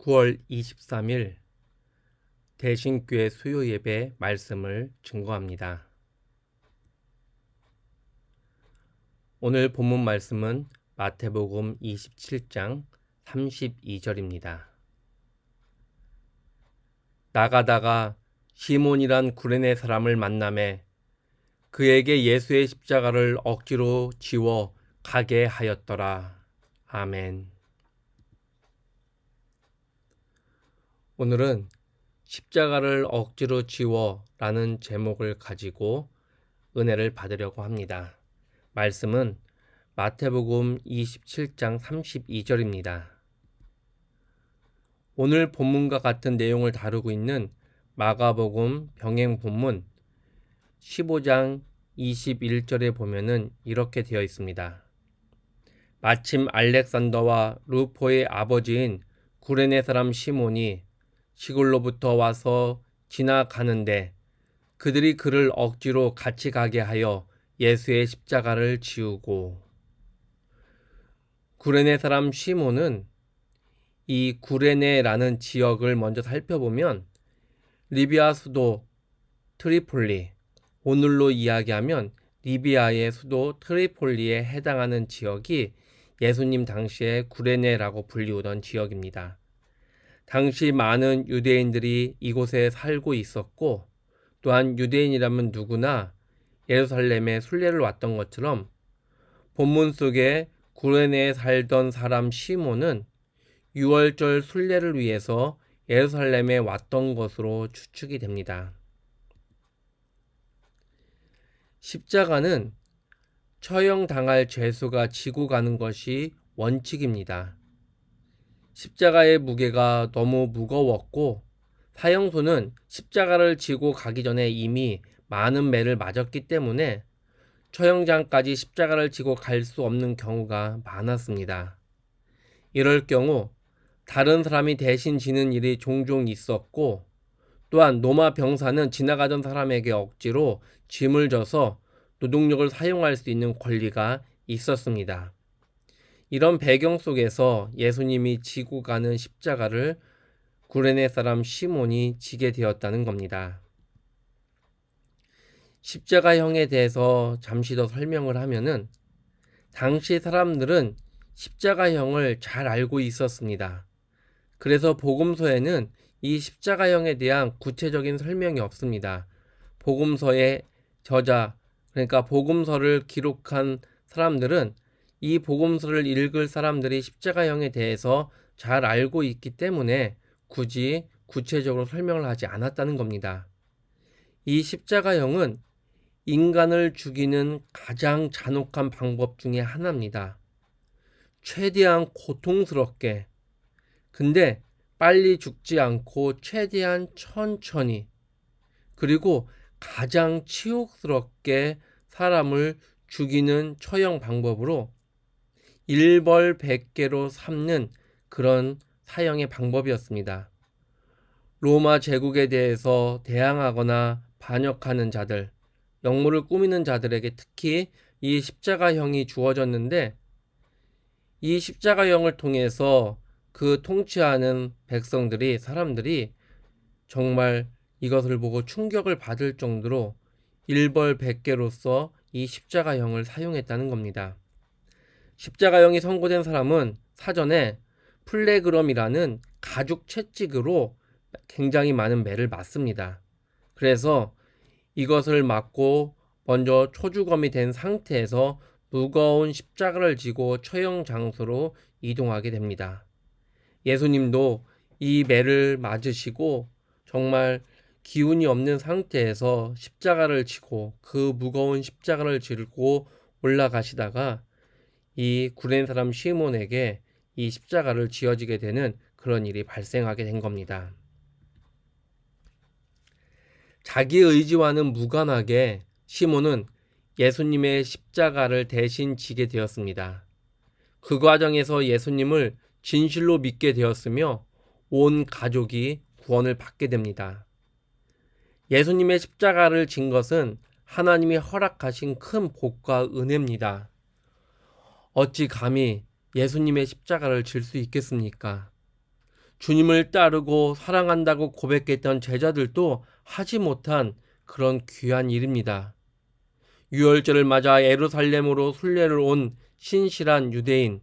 9월 23일 대신교회 수요 예배 말씀을 증거합니다. 오늘 본문 말씀은 마태복음 27장 32절입니다. 나가다가 시몬이란 구레네 사람을 만나매 그에게 예수의 십자가를 억지로 지워 가게 하였더라. 아멘. 오늘은 십자가를 억지로 지워 라는 제목을 가지고 은혜를 받으려고 합니다. 말씀은 마태복음 27장 32절입니다. 오늘 본문과 같은 내용을 다루고 있는 마가복음 병행 본문 15장 21절에 보면은 이렇게 되어 있습니다. 마침 알렉산더와 루포의 아버지인 구레네 사람 시몬이 시골로부터 와서 지나가는데 그들이 그를 억지로 같이 가게 하여 예수의 십자가를 지우고. 구레네 사람 시몬은 이 구레네라는 지역을 먼저 살펴보면 리비아 수도 트리폴리, 오늘로 이야기하면 리비아의 수도 트리폴리에 해당하는 지역이 예수님 당시에 구레네라고 불리우던 지역입니다. 당시 많은 유대인들이 이곳에 살고 있었고, 또한 유대인이라면 누구나 예루살렘에 순례를 왔던 것처럼 본문 속에 구레네에 살던 사람 시몬은 유월절 순례를 위해서 예루살렘에 왔던 것으로 추측이 됩니다. 십자가는 처형당할 죄수가 지고 가는 것이 원칙입니다. 십자가의 무게가 너무 무거웠고 사형수는 십자가를 지고 가기 전에 이미 많은 매를 맞았기 때문에 처형장까지 십자가를 지고 갈 수 없는 경우가 많았습니다. 이럴 경우 다른 사람이 대신 지는 일이 종종 있었고, 또한 로마 병사는 지나가던 사람에게 억지로 짐을 져서 노동력을 사용할 수 있는 권리가 있었습니다. 이런 배경 속에서 예수님이 지고 가는 십자가를 구레네 사람 시몬이 지게 되었다는 겁니다. 십자가형에 대해서 잠시 더 설명을 하면은, 당시 사람들은 십자가형을 잘 알고 있었습니다. 그래서 복음서에는 이 십자가형에 대한 구체적인 설명이 없습니다. 복음서의 저자, 그러니까 복음서를 기록한 사람들은 이 복음서를 읽을 사람들이 십자가형에 대해서 잘 알고 있기 때문에 굳이 구체적으로 설명을 하지 않았다는 겁니다. 이 십자가형은 인간을 죽이는 가장 잔혹한 방법 중에 하나입니다. 최대한 고통스럽게, 근데 빨리 죽지 않고 최대한 천천히, 그리고 가장 치욕스럽게 사람을 죽이는 처형 방법으로 일벌백계로 삼는 그런 사형의 방법이었습니다. 로마 제국에 대해서 대항하거나 반역하는 자들, 역모를 꾸미는 자들에게 특히 이 십자가형이 주어졌는데, 이 십자가형을 통해서 그 통치하는 백성들이, 사람들이 정말 이것을 보고 충격을 받을 정도로 일벌백계로서 이 십자가형을 사용했다는 겁니다. 십자가형이 선고된 사람은 사전에 플레그럼이라는 가죽 채찍으로 굉장히 많은 매를 맞습니다. 그래서 이것을 맞고 먼저 초주검이 된 상태에서 무거운 십자가를 지고 처형 장소로 이동하게 됩니다. 예수님도 이 매를 맞으시고 정말 기운이 없는 상태에서 십자가를 지고 그 무거운 십자가를 지고 올라가시다가 이 구레네 사람 시몬에게 이 십자가를 지어지게 되는 그런 일이 발생하게 된 겁니다. 자기 의지와는 무관하게 시몬은 예수님의 십자가를 대신 지게 되었습니다. 그 과정에서 예수님을 진실로 믿게 되었으며 온 가족이 구원을 받게 됩니다. 예수님의 십자가를 진 것은 하나님이 허락하신 큰 복과 은혜입니다. 어찌 감히 예수님의 십자가를 질 수 있겠습니까? 주님을 따르고 사랑한다고 고백했던 제자들도 하지 못한 그런 귀한 일입니다. 유월절을 맞아 예루살렘으로 순례를 온 신실한 유대인,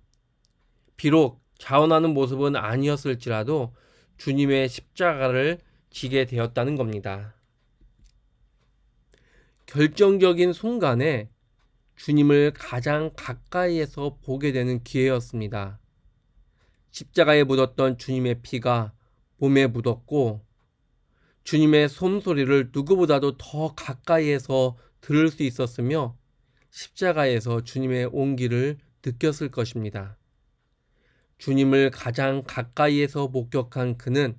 비록 자원하는 모습은 아니었을지라도 주님의 십자가를 지게 되었다는 겁니다. 결정적인 순간에 주님을 가장 가까이에서 보게 되는 기회였습니다. 십자가에 묻었던 주님의 피가 몸에 묻었고 주님의 솜소리를 누구보다도 더 가까이에서 들을 수 있었으며 십자가에서 주님의 온기를 느꼈을 것입니다. 주님을 가장 가까이에서 목격한 그는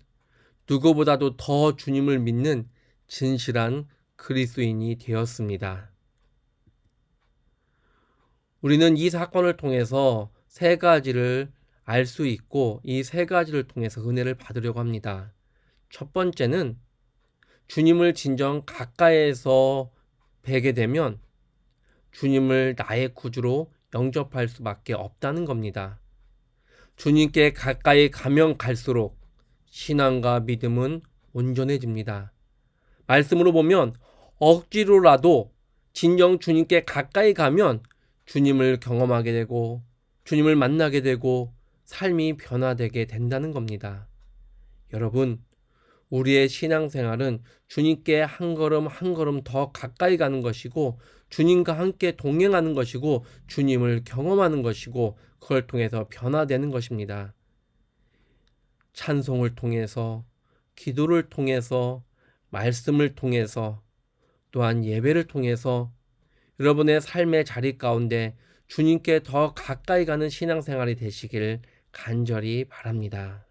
누구보다도 더 주님을 믿는 진실한 그리스도인이 되었습니다. 우리는 이 사건을 통해서 세 가지를 알 수 있고 이 세 가지를 통해서 은혜를 받으려고 합니다. 첫 번째는 주님을 진정 가까이에서 뵈게 되면 주님을 나의 구주로 영접할 수밖에 없다는 겁니다. 주님께 가까이 가면 갈수록 신앙과 믿음은 온전해집니다. 말씀으로 보면 억지로라도 진정 주님께 가까이 가면 주님을 경험하게 되고 주님을 만나게 되고 삶이 변화되게 된다는 겁니다. 여러분, 우리의 신앙생활은 주님께 한 걸음 한 걸음 더 가까이 가는 것이고 주님과 함께 동행하는 것이고 주님을 경험하는 것이고 그걸 통해서 변화되는 것입니다. 찬송을 통해서, 기도를 통해서, 말씀을 통해서, 또한 예배를 통해서 여러분의 삶의 자리 가운데 주님께 더 가까이 가는 신앙생활이 되시길 간절히 바랍니다.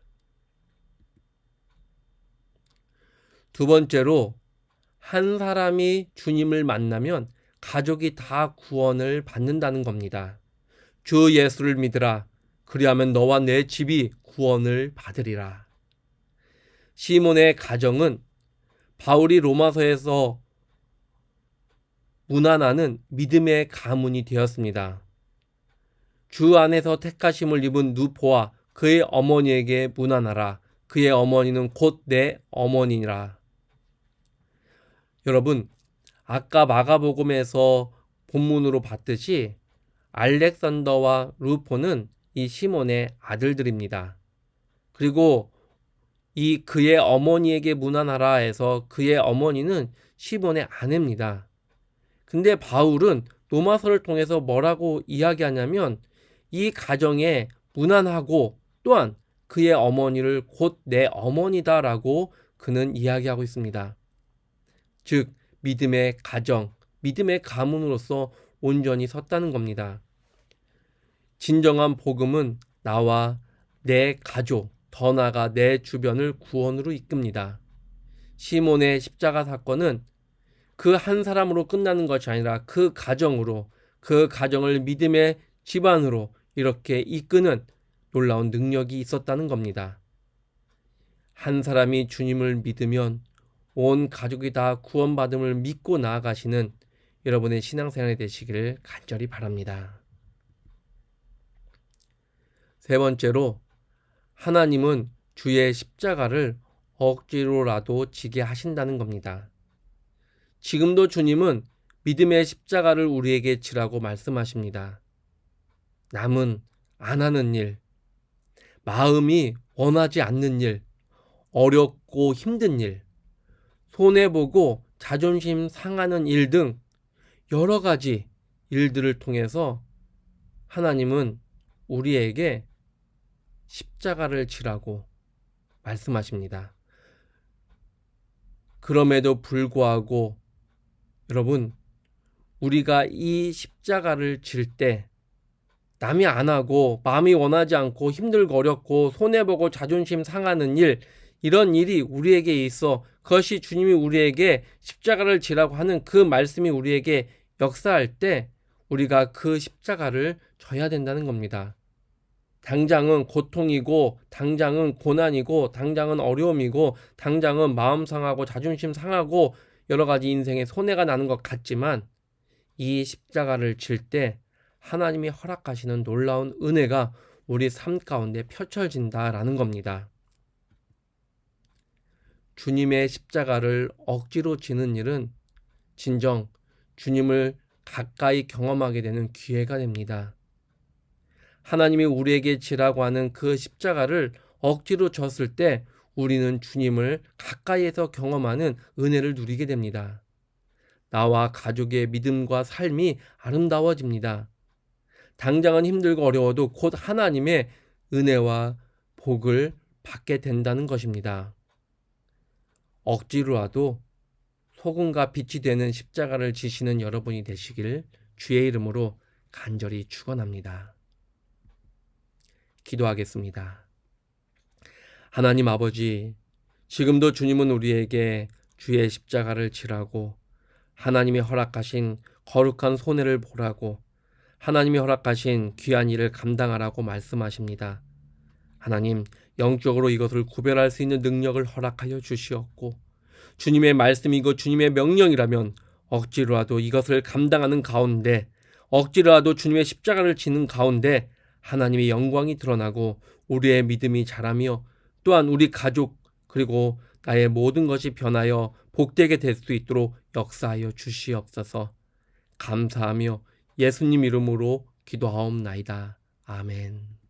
두 번째로, 한 사람이 주님을 만나면 가족이 다 구원을 받는다는 겁니다. 주 예수를 믿으라. 그리하면 너와 내 집이 구원을 받으리라. 시몬의 가정은 바울이 로마서에서 문안하는 믿음의 가문이 되었습니다. 주 안에서 택하심을 입은 누포와 그의 어머니에게 문안하라. 그의 어머니는 곧 내 어머니라. 여러분, 아까 마가복음에서 본문으로 봤듯이 알렉산더와 루포는 이 시몬의 아들들입니다. 그리고 이 그의 어머니에게 문안하라 해서 그의 어머니는 시몬의 아내입니다. 근데 바울은 로마서를 통해서 뭐라고 이야기하냐면 이 가정에 문안하고 또한 그의 어머니를 곧 내 어머니다라고 그는 이야기하고 있습니다. 즉 믿음의 가정, 믿음의 가문으로서 온전히 섰다는 겁니다. 진정한 복음은 나와 내 가족, 더 나아가 내 주변을 구원으로 이끕니다. 시몬의 십자가 사건은 그 한 사람으로 끝나는 것이 아니라 그 가정으로, 그 가정을 믿음의 집안으로 이렇게 이끄는 놀라운 능력이 있었다는 겁니다. 한 사람이 주님을 믿으면 온 가족이 다 구원받음을 믿고 나아가시는 여러분의 신앙생활이 되시기를 간절히 바랍니다. 세 번째로, 하나님은 주의 십자가를 억지로라도 지게 하신다는 겁니다. 지금도 주님은 믿음의 십자가를 우리에게 지라고 말씀하십니다. 남은 안 하는 일, 마음이 원하지 않는 일, 어렵고 힘든 일, 손해보고 자존심 상하는 일 등 여러 가지 일들을 통해서 하나님은 우리에게 십자가를 지라고 말씀하십니다. 그럼에도 불구하고 여러분, 우리가 이 십자가를 질 때 남이 안 하고 마음이 원하지 않고 힘들고 어렵고 손해보고 자존심 상하는 일, 이런 일이 우리에게 있어 그것이 주님이 우리에게 십자가를 지라고 하는 그 말씀이 우리에게 역사할 때 우리가 그 십자가를 져야 된다는 겁니다. 당장은 고통이고 당장은 고난이고 당장은 어려움이고 당장은 마음 상하고 자존심 상하고 여러 가지 인생에 손해가 나는 것 같지만 이 십자가를 질 때 하나님이 허락하시는 놀라운 은혜가 우리 삶 가운데 펼쳐진다라는 겁니다. 주님의 십자가를 억지로 지는 일은 진정 주님을 가까이 경험하게 되는 기회가 됩니다. 하나님이 우리에게 지라고 하는 그 십자가를 억지로 졌을 때 우리는 주님을 가까이에서 경험하는 은혜를 누리게 됩니다. 나와 가족의 믿음과 삶이 아름다워집니다. 당장은 힘들고 어려워도 곧 하나님의 은혜와 복을 받게 된다는 것입니다. 억지로라도 소금과 빛이 되는 십자가를 지시는 여러분이 되시길 주의 이름으로 간절히 축원합니다. 기도하겠습니다. 하나님 아버지, 지금도 주님은 우리에게 주의 십자가를 지라고 하나님이 허락하신 거룩한 손해를 보라고 하나님이 허락하신 귀한 일을 감당하라고 말씀하십니다. 하나님, 영적으로 이것을 구별할 수 있는 능력을 허락하여 주시옵고 주님의 말씀이고 주님의 명령이라면 억지로라도 이것을 감당하는 가운데 억지로라도 주님의 십자가를 지는 가운데 하나님의 영광이 드러나고 우리의 믿음이 자라며 또한 우리 가족 그리고 나의 모든 것이 변하여 복되게 될 수 있도록 역사하여 주시옵소서. 감사하며 예수님 이름으로 기도하옵나이다. 아멘.